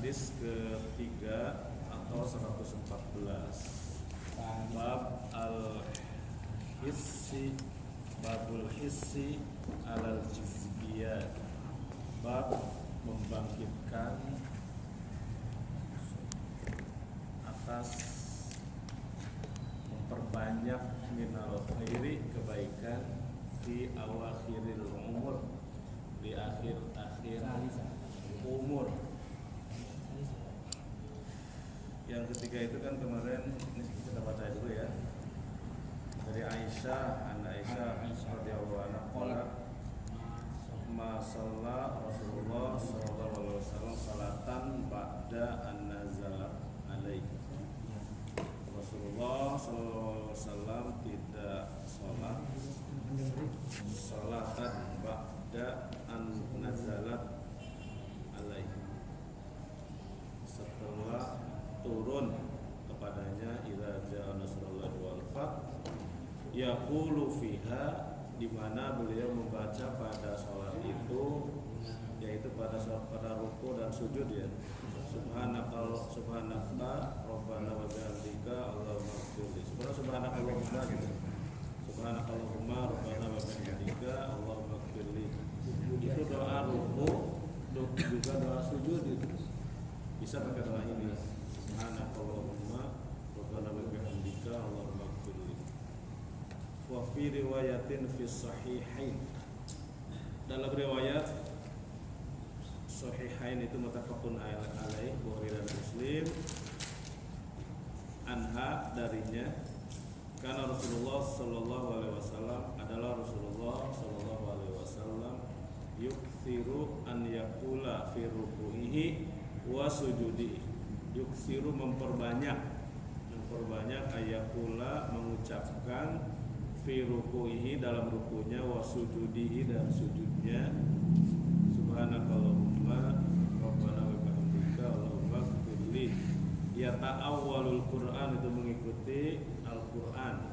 hadis ketiga atau 114. Bab al-hissi, babul hissi alal jizbiyat. Bab membangkitkan atas memperbanyak minal khairi, kebaikan di awakhiril umur, di akhir-akhir umur. Yang ketiga itu kan kemarin, ini kita baca dulu ya, dari Aisyah, anak Aisyah radhiyallahu anha qalat ma shalla Rasulullah sallallahu alaihi wasallam salatan ba'da an nazalat alaihi. Rasulullah sallallahu alaihi wasallam tidak salat salatan ba'da an nazalat alaihi, setelah turun kepadanya idza jaa nasrullahi wal fath, yaqulu fiha, di mana beliau membaca pada salat itu, yaitu pada ruku dan sujud ya, subhanaka rabbana wa bihamdika allahumma ighfirli, subhanaka rabbana gitu, subhanaka rabbana wa bihamdika allahumma ighfirli. Itu doa ruku, juga doa sujud itu bisa pakai doa ini, subhanakallahumma rabbana wa bihamdika allahumma ighfirli. Wa fi riwayatin fi sahihain, dalam riwayat sahihain itu muttafaqun alaih, Bukhari dan Muslim, anha, darinya, karena Rasulullah sallallahu alaihi wasallam, adalah Rasulullah sallallahu alaihi wasallam yukthiru an yaqula fi ruku'ihi wa sujudihi. Yuksiru memperbanyak ayakula, mengucapkan fi ruku'ihi, dalam rukunya, wa sujudihi, dan sujudnya, subhanakallahumma rabbana wa bihamdika allahumma ighfirli. Ya ta'awwalul Qur'an, itu mengikuti Al-Qur'an,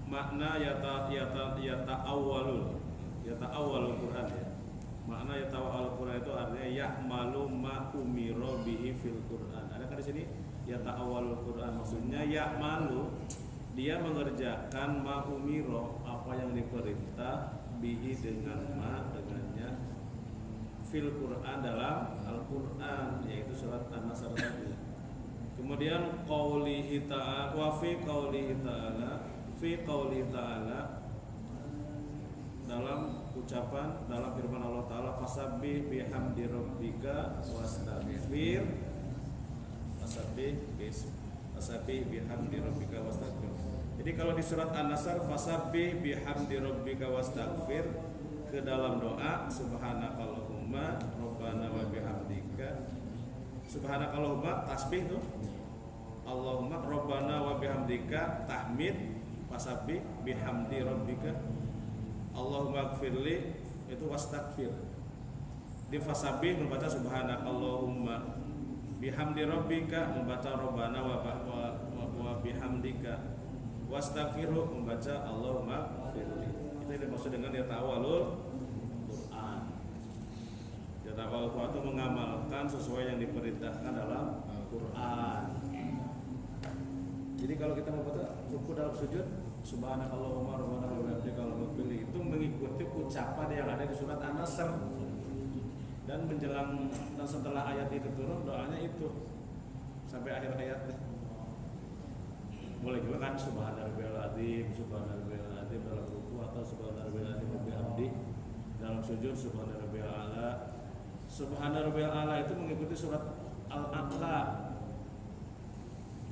makna ya ta'awwalul Qur'an ya. Makna ya ta'awwalul Qur'an itu artinya ya'malu ma umira bihi fil Qur'an. Ada kan di sini ya ta'awwalul Qur'an, maksudnya ya'malu, dia mengerjakan ma umira, apa yang diperintah, bihi, dengan ma, dengannya, fil Qur'an, dalam Al-Qur'an, yaitu surat An-Nasr tadi. Kemudian qaulihi ta'ala, wa fi qaulihi ta'ala, dalam ucapan, dalam firman Allah Ta'ala, fasabbih bihamdi rabbika wastaghfir, fasabbih bihamdi rabbika wastaghfir. Jadi kalau di surat An-Nasr fasabbih bihamdi rabbika wastaghfir, ke dalam doa subhanakallahumma rabbana wa bihamdika, subhanakallahumma tasbih tuh, Allahumma rabbana wa bihamdika tahmid, fasabbih bihamdi rabbika Allahumma ighfirli, itu wastaghfir. Di fasabbih membaca subhanakallahumma, bihamdi rabbika membaca rabbana wa bihamdika, wastaghfiru membaca Allahumma ighfirli. Itu yang dimaksud dengan ya ta'awwalul Quran. Ya ta'awwalul Quran itu mengamalkan sesuai yang diperintahkan dalam Quran. Jadi kalau kita membaca ruku dalam sujud, subhanakallahumma rabbana wa bihamdika allahumma ighfirli, itu mengikuti ucapan yang ada di surat An-Nasr. Dan menjelang dan setelah ayat itu turun, doanya itu sampai akhir ayat. Boleh juga kan subhanarabbiyal azim dalam ruku, atau subhanarabbiyal azim wa bihamdi dalam sujud, subhanarabbiyal a'la. Subhanarabbiyal a'la itu mengikuti surat Al-A'la.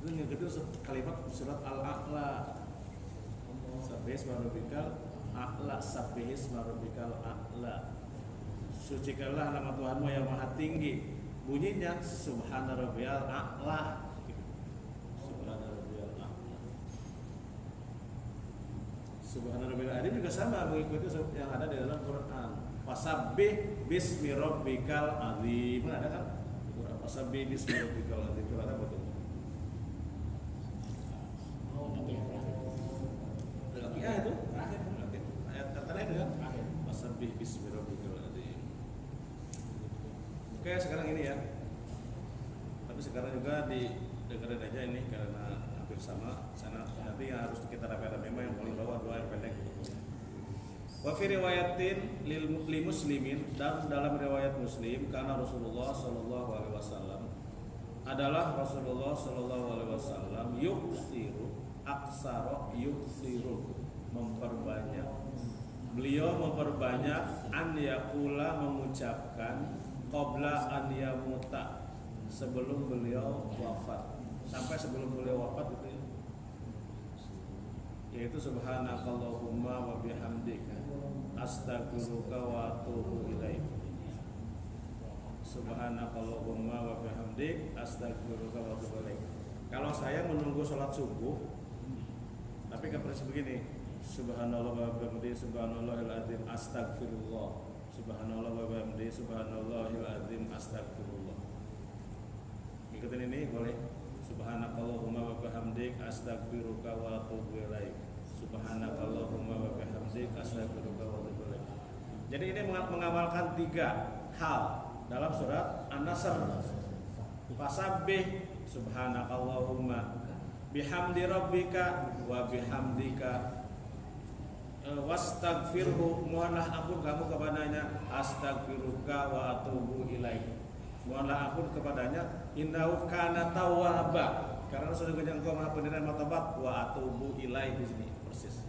Itu mengikuti kalimat surat Al-A'la. Sabbihis marobikal a'la, sabbihis marobikal a'la, sucikanlah nama Tuhanmu yang maha tinggi. Bunyinya subhana rabbiyal a'la, subhana rabbiyal a'la. Subhana rabbiyal a'la juga sama, mengikuti yang ada di dalam Quran. Fasabbih bismi rabbikal azim, ada kan? Fasabbih bismi rabbikal azim, itu ada betul. Ya itu ayat terakhir kan, fasabbih bismi rabbikal Oke, sekarang ini ya. Tapi sekarang juga dengerin aja ini karena hampir sama. Sana nanti yang harus kita rapi-rapi memang yang paling bawah doa yang pendek. Wa fi riwayatin li muslimin, dan dalam riwayat Muslim karena Rasulullah sallallahu alaihi wasallam adalah Rasulullah sallallahu alaihi wasallam yuksiru aksara yuksiru, memperbanyak. Beliau memperbanyak an yaqula, mengucapkan qabla an yamuta, sebelum beliau wafat, sampai sebelum beliau wafat itu ya, yaitu subhanakallahumma wa bihamdika astaghfiruka wa atubu ilaik. Subhanakallahumma wa bihamdik astaghfiruka wa atubu ilaik. Kalau saya menunggu sholat subuh, tapi ke prinsip begini, subhanallah wa bihamdi subhanallahil azim astaghfirullah, subhanallah wa bihamdi subhanallahil azim astaghfirullah. Ikutin ini boleh. Subhanakallahumma wa bihamdik astaghfiruka wa atubu ilaik. Subhanakallahumma wa bihamdik astaghfiruka wa atubu ilaik. Jadi ini mengamalkan 3 hal dalam surat An-Nasr. Fasabbih subhanakallahumma bihamdi rabbika wa bihamdika wastaghfirhu, mohonlah ampun kamu kepadanya, astaghfiruka wa atubu ilaik, mohonlah ampun kepadanya, innahu kana tawwaba, karena sesungguhnya engkau maha penerima taubat, wa atubu ilaik di sini persis.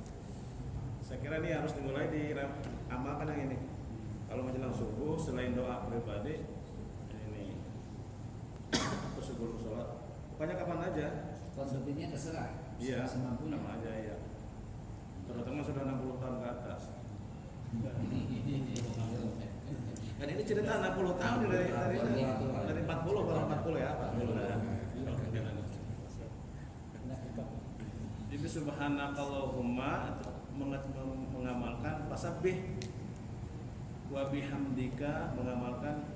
Saya kira ini harus dimulai diamalkan yang ini. Kalau menjelang subuh selain doa pribadi ini atau sebelum sholat, pokoknya kapan aja. Konsumsinya terserah. Iya, semampunya sama aja ya. Terutama sudah 60 tahun ke atas. Dan ini cerita 60 tahun dari 40 baru 40 ya, 40 ya. Jadi subhanakallahumma mengamalkan fasabbih, wa bihamdika mengamalkan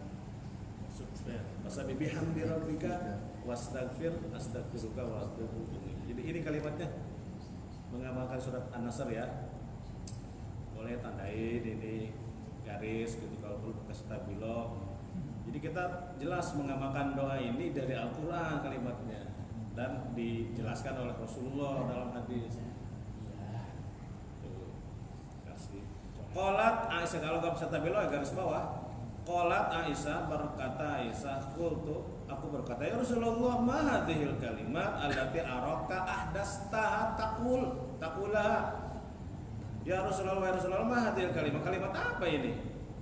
fasabbih bihamdi rabbika wastaghfir astaghfiruka wa atubu ilaik. Jadi ini kalimatnya mengamalkan surat An-Nasr ya. Boleh tandain ini garis gitu kalau perlu pakai stabilo. Jadi kita jelas mengamalkan doa ini dari Al-Qur'an kalimatnya dan dijelaskan oleh Rasulullah dalam hadis. Kasih. Qalat Aisyah, kalau enggak bisa stabilo ya garis bawah. Qalat Aisyah, berkata Aisyah, qultu, aku berkata, ya Rasulullah, ma hadhil kalimat allati araka ahdasta taqula. Ya Rasulullah, ma hadhil kalimat, kalimat apa ini?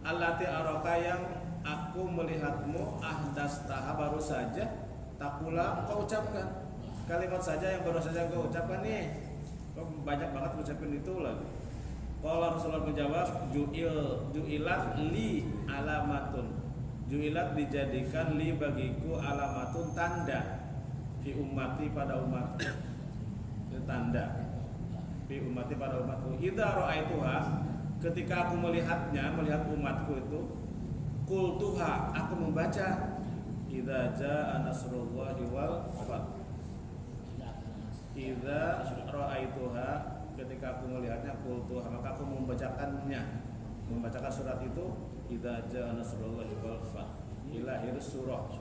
Allati araka, yang aku melihatmu ahdasta, baru saja taqula engkau ucapkan. Kalimat saja yang baru saja engkau ucapkan nih. Kok banyak banget ucapin itu lagi. Qala Rasulullah menjawab, ju'ilat li alamatun. Ju'ilat dijadikan li bagiku alamatun, tanda, fi ummati pada umatku. Tanda fi ummati pada umatku. Idza ra'aituha, ketika aku melihatnya, melihat umatku itu, qultuha, aku membaca, idza jaa nasrullahi wal fath. Idza ra'aituha, ketika aku melihatnya, qultuha, maka aku membacakan surat itu, idza jaa nasrullahi wal fath, ila akhir surah.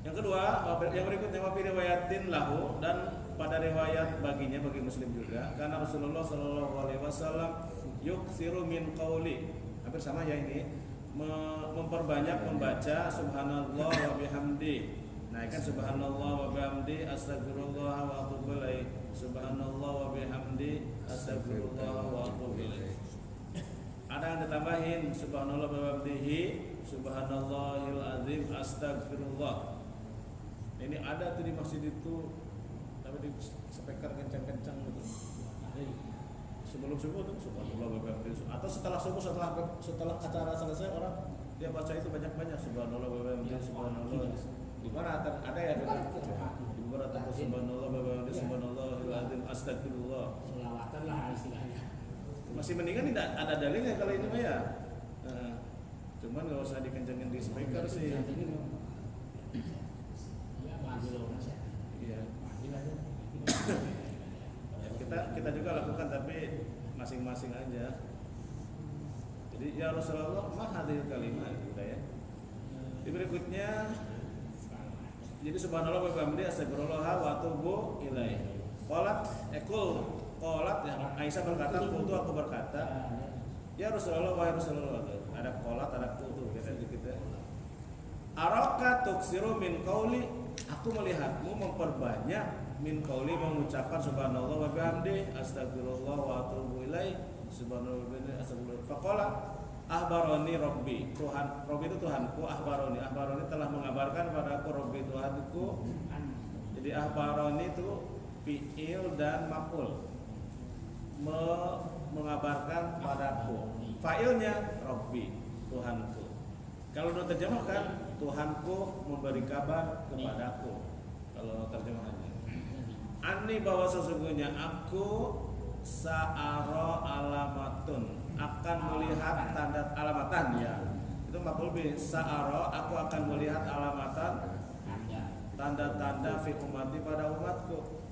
Yang kedua, yang berikutnya, wa fi riwayatin lahu, dan pada riwayat baginya, bagi Muslim juga, karena Rasulullah sallallahu alaihi wasallam yuksiru min qauli, hampir sama ya ini, memperbanyak membaca subhanallah wa bihamdi. Naikkan subhanallah wa bihamdi astagfirullah wa atubu ilaih. Subhanallah wa bihamdi astagfirullah wa atubu ilaih. Ada yang ditambahin subhanallah wa bihamdihi subhanallahil azim astagfirullah. Ini ada tuh di masjid itu, tapi di speaker kencang-kencang gitu. Sebelum subuh tuh subhanallah wa bihamdihi, atau setelah subuh, setelah acara selesai, orang dia baca itu banyak-banyak subhanallah wa bihamdihi subhanallah. Di mana ada ya, di mana ada subhanallah wa bihamdihi subhanallahil azim astagfirullah. Selawatan lah istilahnya. Masih mendingan tidak ada dalilnya kalau ini mah ya. Cuman nggak usah dikencengin di speaker sih. Iya. Kita juga lakukan, tapi masing-masing aja. Jadi ya Rasulullah, ma hadhil kalimat. sudah ya. Di berikutnya, jadi subhanallah wa bihamdihi astagfirullah wa atubu ilaih. Qalat ya, Aisyah berkata, "Qultu aku berkata, ya Rasulullah wahai Rasulullah." Ada qalat, ada qultu gitu ya. Araka tuksiru min qauli, aku melihatmu memperbanyak min qauli mengucapkan subhanallah wa bihamdihi astagfirullah wa atubu ilaih. Subhanallah wa bihamdihi astagfirullah. Faqala ahbaroni Rabbi, Tuhan, Rabbi itu Tuhanku, ahbaroni telah mengabarkan padaku Rabbi Tuhanku. Jadi ahbaroni itu fi'il dan maf'ul, mengabarkan padaku. Fa'ilnya Rabbi, Tuhanku. Kalau diterjemahkan, Tuhanku memberi kabar kepadaku. Kalau terjemahannya, Ani bahwa sesungguhnya aku sa'ara alamatun, akan melihat tanda alamatan ya. Itu maf'ul bih. Sa'ara, aku akan melihat alamatan, tanda-tanda fi ummati pada umatku.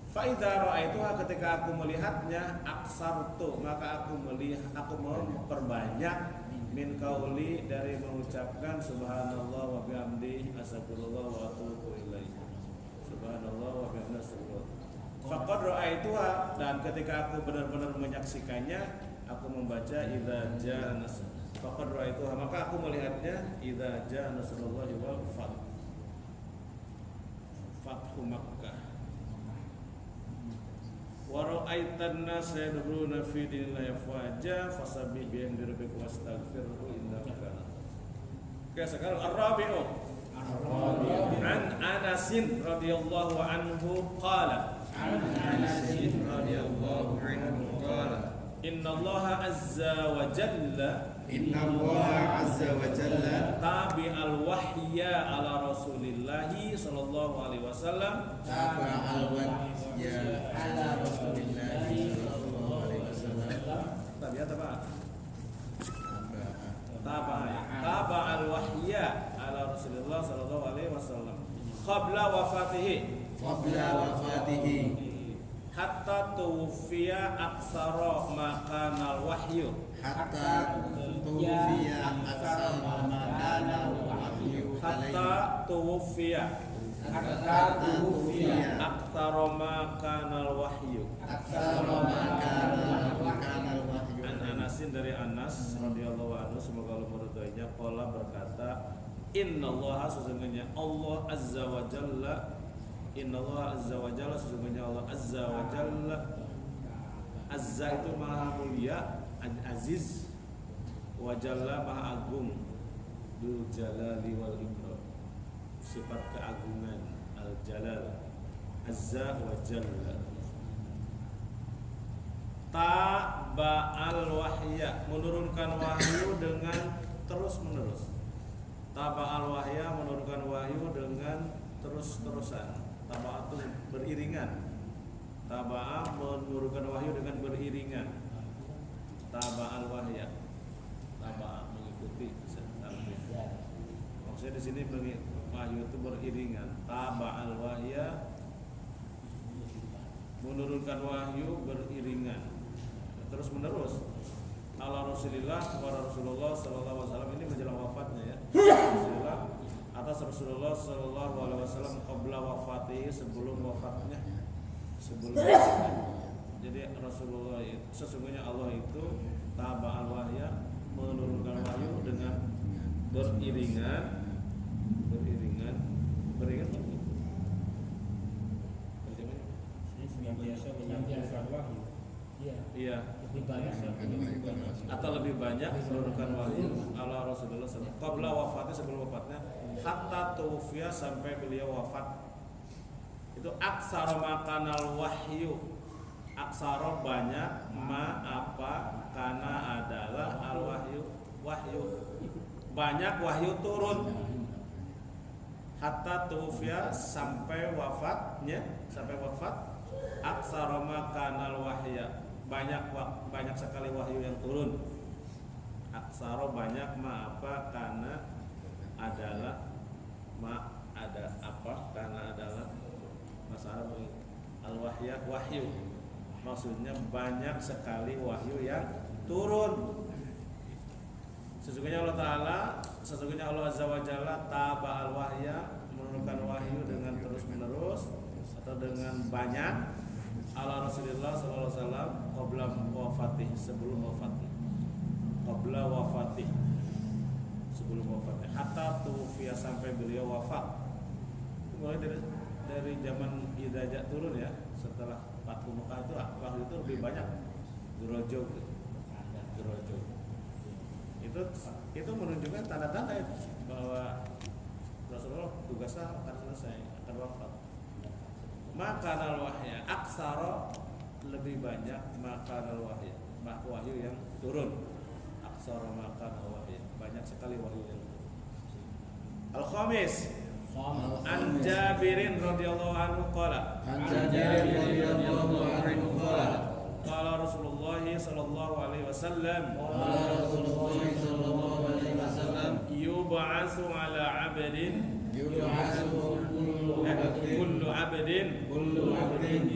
Fa idza ra'aituha, ketika aku melihatnya, aksartu, maka aku memperbanyak min qauli, dari mengucapkan subhanallah wa bihamdihi astagfirullah wa atubu ilaih. Subhanallah wa bihamdihi astagfirullah. Faqad ra'aituha, dan ketika aku benar-benar menyaksikannya, aku membaca idza jaa nasr. Faqad ra'aituha, maka aku melihatnya idza jaa nasrullahi wal fath. Fathu Makkah. Wa ra'aitan nas yadkhuluna fi dinillahi afwaja fasabbih bihamdi rabbika wastaghfirhu innahu kana. Oke, sekarang ar-rabi'u. An Anas radhiyallahu anhu qala. Inna Allah azza wa jalla tabi al-wahya ala Rasulillahi sallallahu alaihi wasallam. Taba al-wahya ala Rasulillah sallallahu alaihi wasallam qabla wafatihi hatta tuwfiya aksara makanal wahyu hatta tuwfiya aksara makanal wahyu. An Anasin, dari Anas radhiyallahu anhu, semoga Allah meridhoinya, qala berkata, innallaha, sesungguhnya Allah azza wa jalla, innallaha azza wa jalla, sesungguhnya Allah azza wa jalla. Azza itu maha mulia, aziz, wa jalla maha agung, dzul jalali wal ikram, sifat keagungan, al jalal, azza wa jalla. Taba'al wahya, menurunkan wahyu dengan terus menerus. Taba'al wahya, menurunkan wahyu dengan terus-terusan. Taba'a itu beriringan. Taba'a menurunkan wahyu dengan beriringan. Taba'al wahya, taba'a mengikuti. Maksudnya di sini wahyu itu beriringan. Taba'al wahya, menurunkan wahyu beriringan, terus menerus. Ala Rasulillah wa Rasulullah sallallahu alaihi wasallam, ini menjelang wafatnya ya. Rasulullah atas Rasulullah sallallahu alaihi wasallam qabla wafatihi, sebelum wafatnya, Jadi Rasulullah itu, sesungguhnya Allah itu taba'al wahya, menurunkan wahyu dengan beriringan. Biasa menyampaikan wahyu. Iya. Atau lebih banyak menurunkan wahyu ala Rasulullah sallallahu alaihi wasallam qabla wafatnya, sebelum wafatnya, hatta tuwfiya, sampai beliau wafat. Itu aksara makanal wahyu. Aksara banyak, ma apa, kana adalah al wahyu. Banyak wahyu turun. Hatta tuwfiya, sampai wafatnya, sampai wafat. Aksara makanal wahya, banyak sekali wahyu yang turun. Aksara banyak, ma apa, kana adalah, ma ada apa, kana adalah, masalah al wahya, wahyu, maksudnya banyak sekali wahyu yang turun. Sesungguhnya Allah Azza wa Jalla taba'al wahya, menurunkan wahyu dengan terus menerus atau dengan banyak ala Rasulullah sallallahu alaihi wasallam qabla wafatih, sebelum wafatnya. Qabla wafatih, sebelum wafatnya, hatta tufiya, sampai beliau wafat. Mulai dari zaman Idza turun ya, setelah Fathu Mekah itu wahyu itu lebih banyak. Gerojo. Itu menunjukkan tanda-tanda bahwa Rasulullah tugasnya akan selesai, akan wafat. Maka al-wahya aksara, lebih banyak maka al-wahya, wahyu yang turun. Aksara maka al-wahya, banyak sekali wahyu yang turun. Al-khamis, an Jabirin radhiyallahu anhu qala. Qala Rasulullah sallallahu alaihi wasallam. Yub'atsu ala 'abdin kullu 'abdin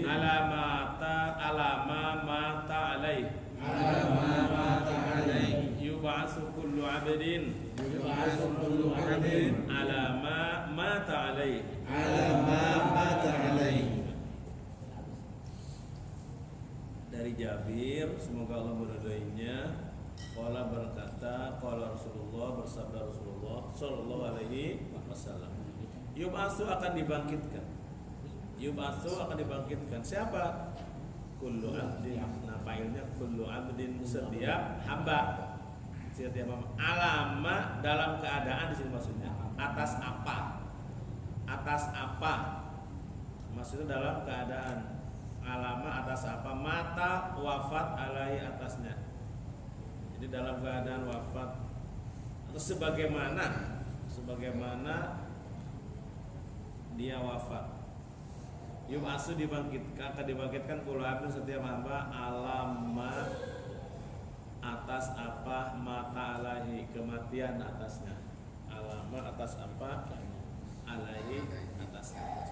ala ma mata alaihi. Yub'atsu kullu 'abdin ala ma mata alaihi. Dari Jabir, semoga Allah meridhoinya, qala berkata, qala Rasulullah, bersabda Rasulullah sallallahu alaihi wasallam, yub'atsu, akan dibangkitkan siapa? Kullu abdin, nafailnya kullu abdin, setiap hamba. Alama, dalam keadaan, di sini maksudnya atas apa? Maksudnya dalam keadaan. Alama, atas apa? Mata, wafat alai, atasnya. Jadi dalam keadaan wafat atau sebagaimana dia wafat. Yub'atsu, akan dibangkitkan kullu abdin, setiap hamba, alama, atas apa, mata alaihi, kematian atasnya. Alama, atas apa, alaihi, atasnya.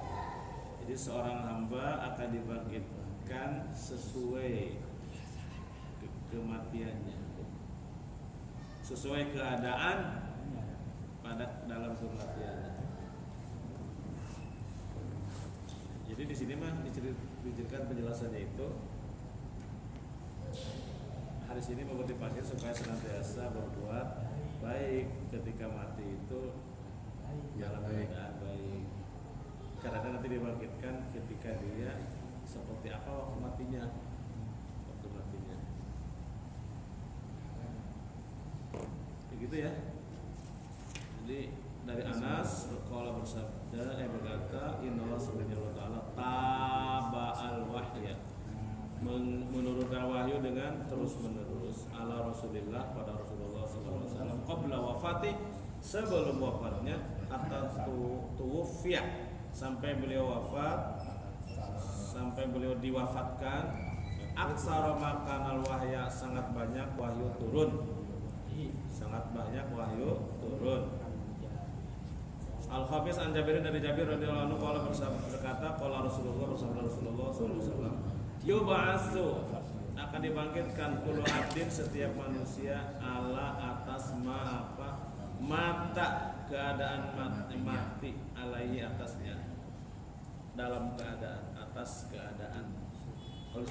Jadi seorang hamba akan dibangkitkan sesuai kematiannya, sesuai keadaan pada dalam kematiannya. Jadi di sini mah diceritakan penjelasannya itu, hadis ini memotivasi supaya senantiasa berbuat baik ketika mati itu dalam keadaan baik. Karena nanti dibangkitkan ketika dia seperti apa waktu matinya. Begitu ya. Jadi dari Anas qala bersabda, berkata, innallaha subhanahu wa ta'ala taba'al wahya, menurunkan wahyu dengan terus menerus ala Rasulillah, pada Rasulullah sallallahu alaihi wasallam, qabla wafati, sebelum wafatnya, hatta tuwfiya, sampai beliau wafat, sampai beliau diwafatkan. Aksara makanal wahya, sangat banyak wahyu turun. Al-Hafiz an Jabirin, dari Jabir radhiyallahu anhu qala, berkata, qala Rasulullah, bersabda Rasulullah sallallahu alaihi wasallam, yub'atsu, akan dibangkitkan kullu abdin, setiap manusia, ala, atas ma apa, mata, keadaan mati, alaihi, atasnya, dalam keadaan, atas keadaan. Kalau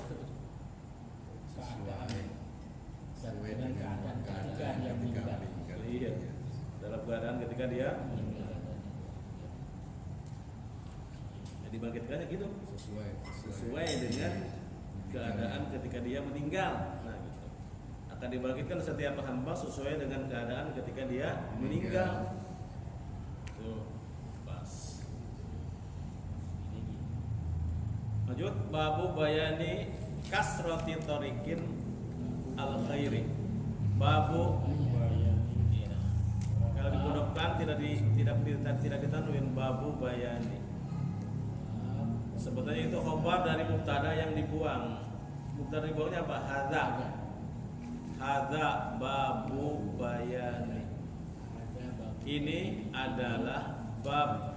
sesuai dengan keadaan yang meninggal. Iya, dalam keadaan ketika dia dibangkitkannya gitu, sesuai dengan keadaan ketika dia meninggal. Nah, gitu. Akan dibangkitkan setiap hamba sesuai dengan keadaan ketika dia meninggal. Tuh, pas. Lanjut, babu bayani kasrati tariqin al khairi. Babu, kalau digodokkan tidak ditanwin, babu bayani. Sebetulnya itu khobar dari mubtada yang dibuang. Mubtada dibuangnya apa? Hadza babu bayani. Ini adalah bab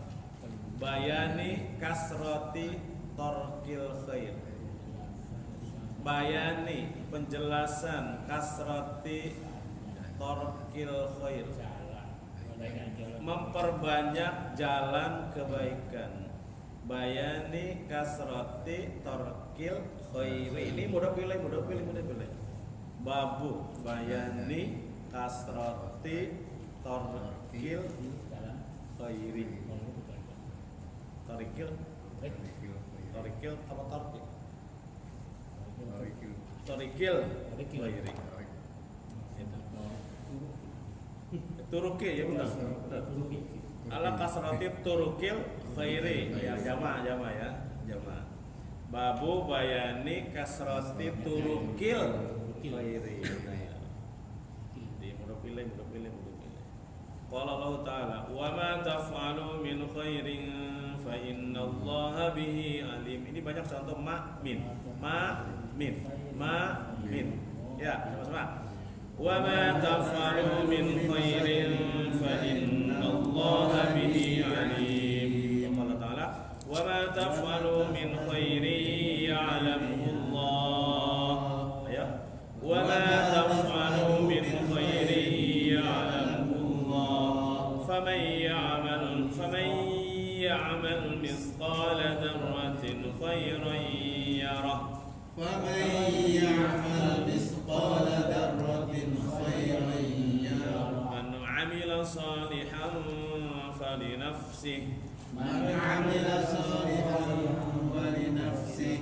bayani kasrati torkil khair. Bayani, penjelasan, kasrati tarkil khair, jalan kebaikan jalan memperbanyak jalan kebaikan. Bayani kasroti tarkil khair. Ini mudah pilih. Babu bayani kasroti tarkil jalan khairi. kalau kebaikan Tarkil apa tarkil? Tarkil khairi. Itu. Turuki ya benar. Ala kasrati turukil khairi. Ya jama ya. Babu bayani kasrati turukil khairi. Di mudah pilih. Qala Allah Ta'ala, "Wa ma taf'alu min khairin fa innallaha bihi alim." Ini banyak contoh min. Ya, sama-sama. Wa ma taf'alu min khairin fa innallaha bihi alim. Qala Ta'ala, wa ma taf'alu min khairin ya'lamuhu Allah. Ya. Wa ma taf'alu min khairin ya'lamuhu Allah. Faman ya'mal mithqala dzarratin khairan yarah. فمن يعمل مثقال ذرة خيرا يره Man 'amila salihan falinafsih. من عمل صالحا فلنفسه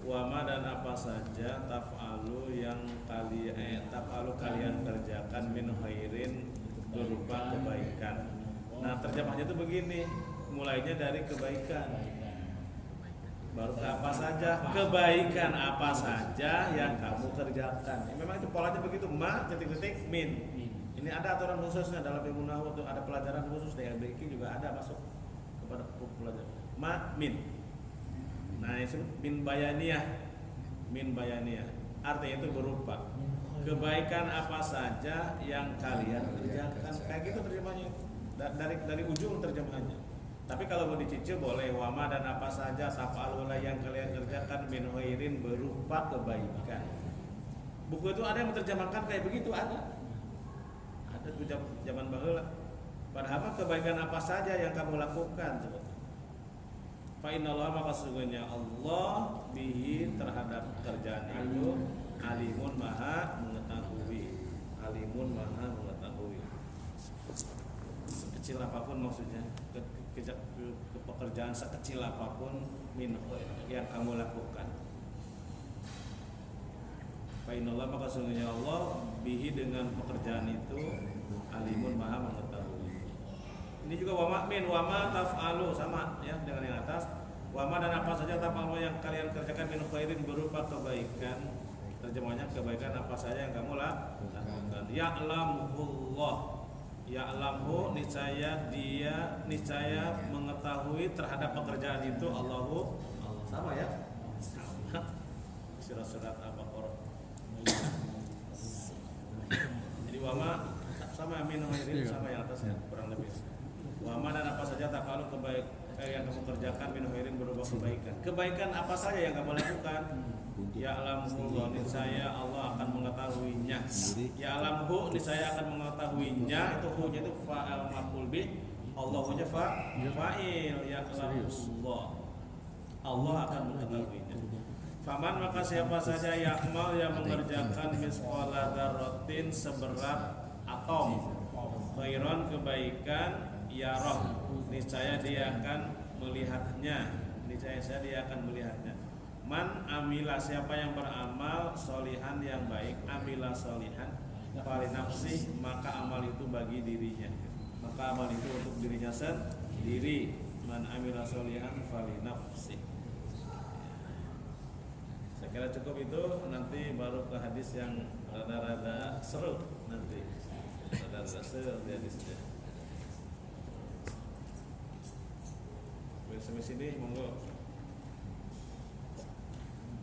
Wa ma dan apa saja taf'alu yang kalian kerjakan min khairin berupa kebaikan. Nah, terjemahnya itu begini, mulainya dari kebaikan. Baru ke apa saja, kebaikan apa saja yang kamu kerjakan. Ya, memang itu polanya begitu, titik min. Ini ada aturan khususnya dalam ilmu nahwu, ada pelajaran khusus dari breaking juga ada masuk kepada pelajaran. Min. Nah, itu min bayaniyah. Artinya itu berupa kebaikan apa saja yang kalian kerjakan. Kayak gitu terjemahnya. Dari ujung terjemahannya. Tapi kalau mau dicicil boleh, wama dan apa saja taf'aluna yang kalian kerjakan min khairin berupa kebaikan. Buku itu ada yang menerjemahkan kayak begitu, ada tuh zaman baheula. Padahal kebaikan apa saja yang kamu lakukan coba. Fa innallaha maka sesungguhnya Allah bihi terhadap kerjaan itu alimun maha mengetahui. Sekecil apapun maksudnya, pekerjaan sekecil apapun min yang kamu lakukan. Fa innallaha maka sesungguhnya Allah bihi dengan pekerjaan itu alimun maha mengetahui. Ini juga wama taf'alu sama ya dengan yang atas. Wama dan apa saja taf'alu yang kalian kerjakan min khairin berupa kebaikan. Terjemahnya kebaikan apa saja yang kamu lakukan. Ya'lamu niscaya mengetahui terhadap pekerjaan itu Allahu sama ya. Surat Al-Baqarah. Jadi wama sama min khairin sama yang atasnya kurang lebih. Wama dan apa saja taf'alu kebaikan yang kamu kerjakan min khairin berupa kebaikan. Kebaikan apa saja yang kamu lakukan? Ya'lamu niscaya Allah akan mengetahuinya. Ya'lamu niscaya akan mengetahuinya. Itu hu-nya itu fa'al maf'ul bih. Allahu-nya fa'il ya'lamu Allah akan mengetahuinya. Faman maka siapa saja ya'mal yang mengerjakan misqala dzarratin seberat atom khairan kebaikan yarah niscaya dia akan melihatnya. Man amila siapa yang beramal solihan yang baik, amila solihan fali nafsih maka amal itu bagi dirinya. Maka amal itu untuk dirinya sendiri. Man amila solihan fali nafsih. Saya kira cukup itu, nanti baru ke hadis yang rada-rada seru nanti. Rada-rada seru di hadisnya. Sampai sini monggo.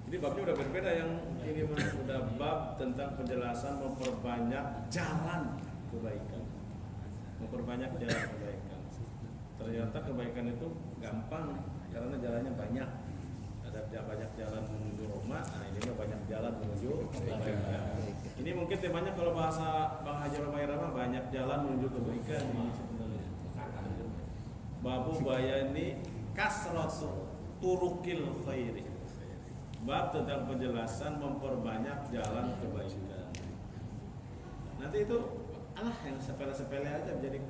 Ini babnya udah berbeda, yang ini mah udah bab tentang penjelasan memperbanyak jalan kebaikan. Ternyata kebaikan itu gampang karena jalannya banyak. ada banyak jalan menuju Roma. Nah ini mah banyak jalan menuju kebaikan. Ini mungkin temanya kalau bahasa Bang Haji Romaira mah banyak jalan menuju kebaikan. Babu bayani kasratu turukil khairi. Bab tentang penjelasan memperbanyak jalan kebaikan. Nanti itu yang sepele-sepele aja jadi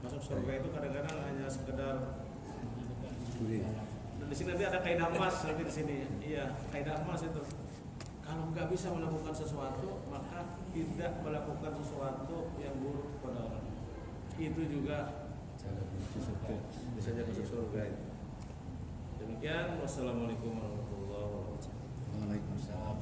masuk surga itu kadang-kadang hanya sekedar. Nah, di sini nanti ada kaidah emas nanti di sini. Iya, kaidah emas itu. Kalau nggak bisa melakukan sesuatu, maka tidak melakukan sesuatu yang buruk pada orang. Itu juga bisa jadi masuk surga. Demikian, wassalamualaikum warahmatullahi wabarakatuh. Waalaikumsalam.